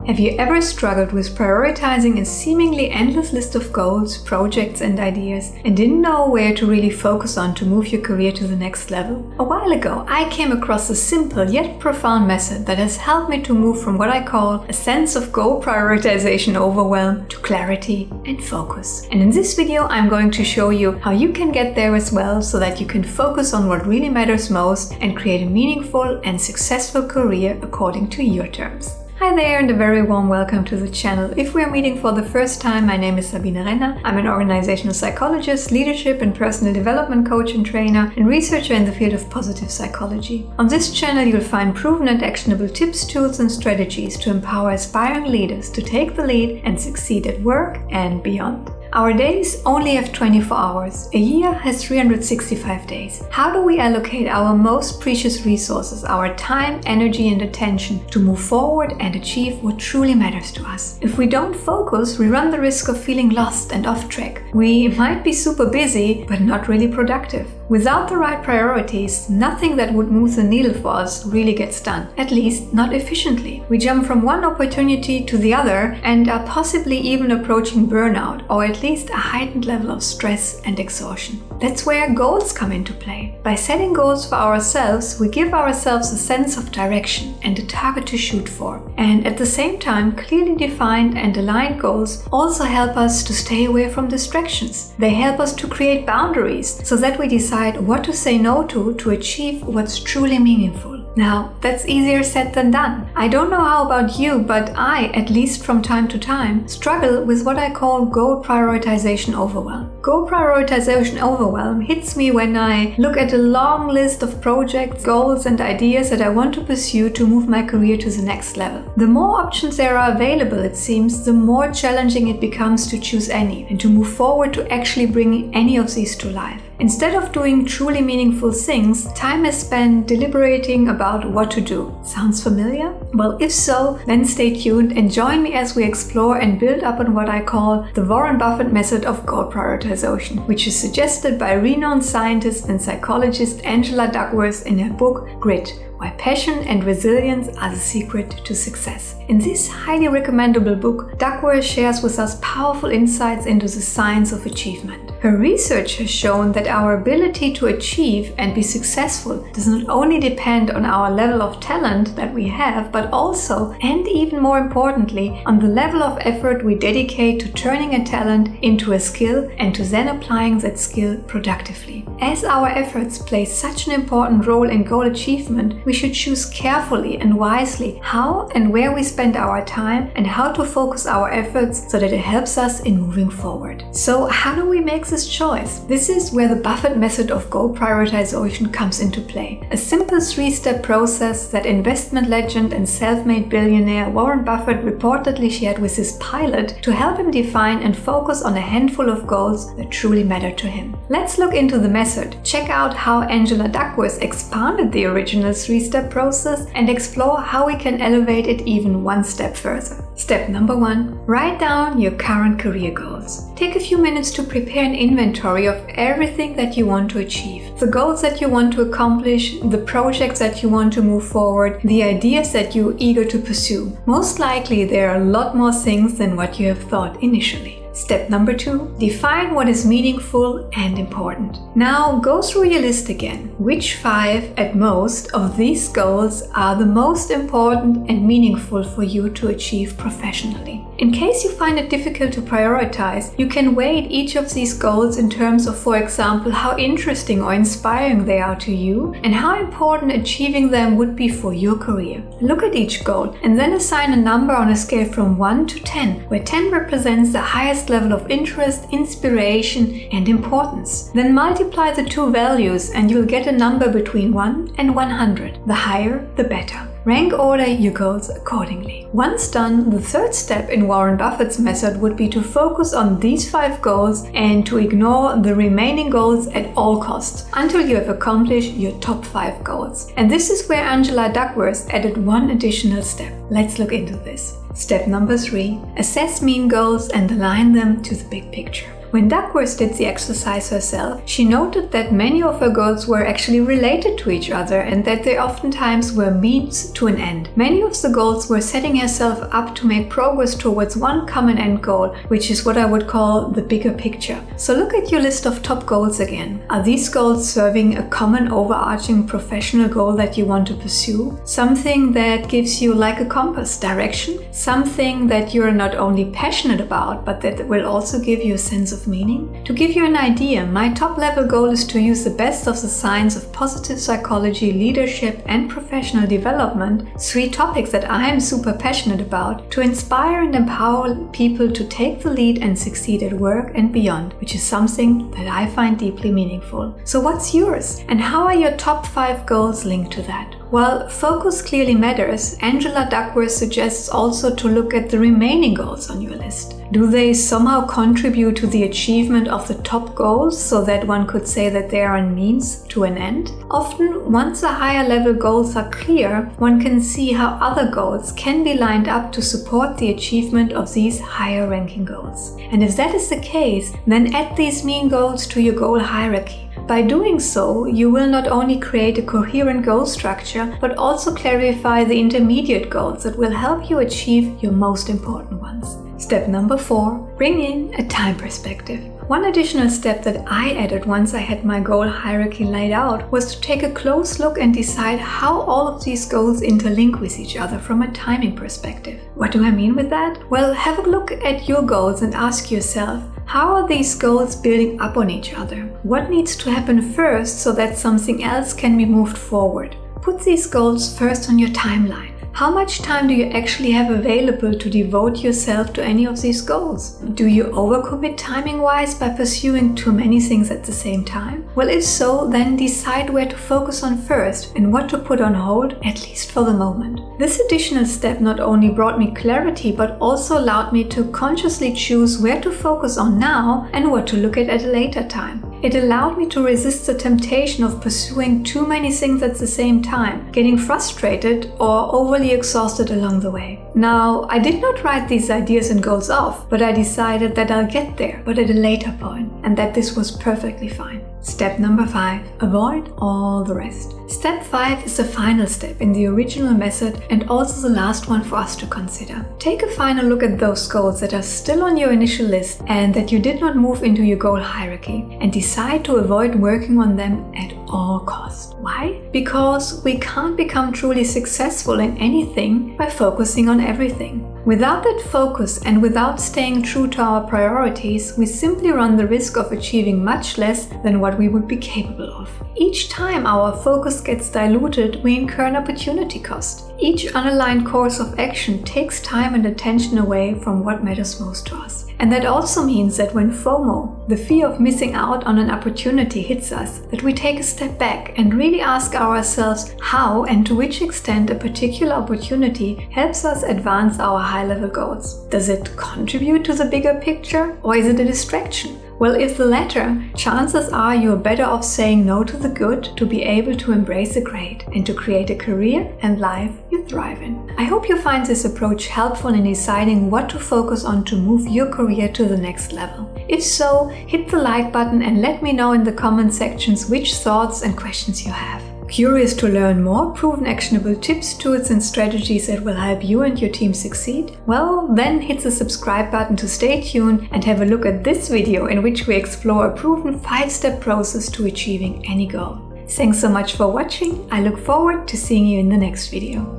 Have you ever struggled with prioritizing a seemingly endless list of goals, projects and ideas and didn't know where to really focus on to move your career to the next level? A while ago, I came across a simple yet profound method that has helped me to move from what I call a sense of goal prioritization overwhelm to clarity and focus. And in this video, I'm going to show you how you can get there as well so that you can focus on what really matters most and create a meaningful and successful career according to your terms. Hi there and a very warm welcome to the channel. If we're meeting for the first time, my name is Sabine Renner. I'm an organizational psychologist, leadership and personal development coach and trainer, and researcher in the field of positive psychology. On this channel, you'll find proven and actionable tips, tools and strategies to empower aspiring leaders to take the lead and succeed at work and beyond. Our days only have 24 hours. A year has 365 days. How do we allocate our most precious resources, our time, energy and attention to move forward and achieve what truly matters to us? If we don't focus, we run the risk of feeling lost and off track. We might be super busy, but not really productive. Without the right priorities, nothing that would move the needle for us really gets done, at least not efficiently. We jump from one opportunity to the other and are possibly even approaching burnout or at least a heightened level of stress and exhaustion. That's where goals come into play. By setting goals for ourselves, we give ourselves a sense of direction and a target to shoot for. And at the same time, clearly defined and aligned goals also help us to stay away from distractions. They help us to create boundaries so that we decide what to say no to achieve what's truly meaningful. Now, that's easier said than done. I don't know how about you, but I, at least from time to time, struggle with what I call goal prioritization overwhelm. Goal prioritization overwhelm hits me when I look at a long list of projects, goals and ideas that I want to pursue to move my career to the next level. The more options there are available, it seems, the more challenging it becomes to choose any and to move forward to actually bringing any of these to life. Instead of doing truly meaningful things, time is spent deliberating about what to do. Sounds familiar? Well, if so, then stay tuned and join me as we explore and build up on what I call the Warren Buffett method of goal prioritization, which is suggested by renowned scientist and psychologist Angela Duckworth in her book Grit: Why Passion and Resilience Are the Secret to Success. In this highly recommendable book, Duckworth shares with us powerful insights into the science of achievement. Her research has shown that our ability to achieve and be successful does not only depend on our level of talent that we have, but also, and even more importantly, on the level of effort we dedicate to turning a talent into a skill and to then applying that skill productively. As our efforts play such an important role in goal achievement, we should choose carefully and wisely how and where we spend our time and how to focus our efforts so that it helps us in moving forward. So how do we make this choice? This is where the Buffett method of goal prioritization comes into play. A simple three-step process that investment legend and self-made billionaire Warren Buffett reportedly shared with his pilot to help him define and focus on a handful of goals that truly matter to him. Let's look into the method, check out how Angela Duckworth expanded the original three-step process and explore how we can elevate it even one step further. Step number 1. Write down your current career goals. Take a few minutes to prepare an inventory of everything that you want to achieve. The goals that you want to accomplish, the projects that you want to move forward, the ideas that you're eager to pursue. Most likely there are a lot more things than what you have thought initially. Step number 2. Define what is meaningful and important. Now go through your list again. Which 5 at most of these goals are the most important and meaningful for you to achieve professionally? In case you find it difficult to prioritize, you can weight each of these goals in terms of, for example, how interesting or inspiring they are to you and how important achieving them would be for your career. Look at each goal and then assign a number on a scale from 1 to 10, where 10 represents the highest level of interest, inspiration, and importance. Then multiply the two values and you'll get a number between 1 and 100. The higher, the better. Rank order your goals accordingly. Once done, the third step in Warren Buffett's method would be to focus on these 5 goals and to ignore the remaining goals at all costs until you have accomplished your top 5 goals. And this is where Angela Duckworth added one additional step. Let's look into this. Step number 3. Assess mean goals and align them to the big picture. When Duckworth did the exercise herself, she noted that many of her goals were actually related to each other and that they oftentimes were means to an end. Many of the goals were setting herself up to make progress towards one common end goal, which is what I would call the bigger picture. So look at your list of top goals again. Are these goals serving a common overarching professional goal that you want to pursue? Something that gives you like a compass direction? Something that you're not only passionate about, but that will also give you a sense of meaning? To give you an idea, my top level goal is to use the best of the science of positive psychology, leadership, and professional development, 3 topics that I am super passionate about, to inspire and empower people to take the lead and succeed at work and beyond, which is something that I find deeply meaningful. So what's yours? And how are your top 5 goals linked to that? While focus clearly matters, Angela Duckworth suggests also to look at the remaining goals on your list. Do they somehow contribute to the achievement of the top goals so that one could say that they are a means to an end? Often, once the higher level goals are clear, one can see how other goals can be lined up to support the achievement of these higher ranking goals. And if that is the case, then add these main goals to your goal hierarchy. By doing so, you will not only create a coherent goal structure, but also clarify the intermediate goals that will help you achieve your most important ones. Step number 4, bring in a time perspective. One additional step that I added once I had my goal hierarchy laid out was to take a close look and decide how all of these goals interlink with each other from a timing perspective. What do I mean with that? Well, have a look at your goals and ask yourself, how are these goals building up on each other? What needs to happen first so that something else can be moved forward? Put these goals first on your timeline. How much time do you actually have available to devote yourself to any of these goals? Do you overcommit timing-wise by pursuing too many things at the same time? Well, if so, then decide where to focus on first and what to put on hold, at least for the moment. This additional step not only brought me clarity, but also allowed me to consciously choose where to focus on now and what to look at a later time. It allowed me to resist the temptation of pursuing too many things at the same time, getting frustrated or overly exhausted along the way. Now, I did not write these ideas and goals off, but I decided that I'll get there, but at a later point, and that this was perfectly fine. Step number 5, avoid all the rest. Step 5 is the final step in the original method and also the last one for us to consider. Take a final look at those goals that are still on your initial list and that you did not move into your goal hierarchy, and decide to avoid working on them at all costs. Why? Because we can't become truly successful in anything by focusing on everything. Without that focus and without staying true to our priorities, we simply run the risk of achieving much less than what we would be capable of. Each time our focus gets diluted, we incur an opportunity cost. Each unaligned course of action takes time and attention away from what matters most to us. And that also means that when FOMO, the fear of missing out on an opportunity, hits us, that we take a step back and really ask ourselves how and to which extent a particular opportunity helps us advance our high-level goals. Does it contribute to the bigger picture, or is it a distraction? Well, if the latter, chances are you're better off saying no to the good to be able to embrace the great and to create a career and life you thrive in. I hope you find this approach helpful in deciding what to focus on to move your career to the next level. If so, hit the like button and let me know in the comment sections which thoughts and questions you have. Curious to learn more proven actionable tips, tools and strategies that will help you and your team succeed? Well, then hit the subscribe button to stay tuned and have a look at this video in which we explore a proven 5-step process to achieving any goal. Thanks so much for watching. I look forward to seeing you in the next video.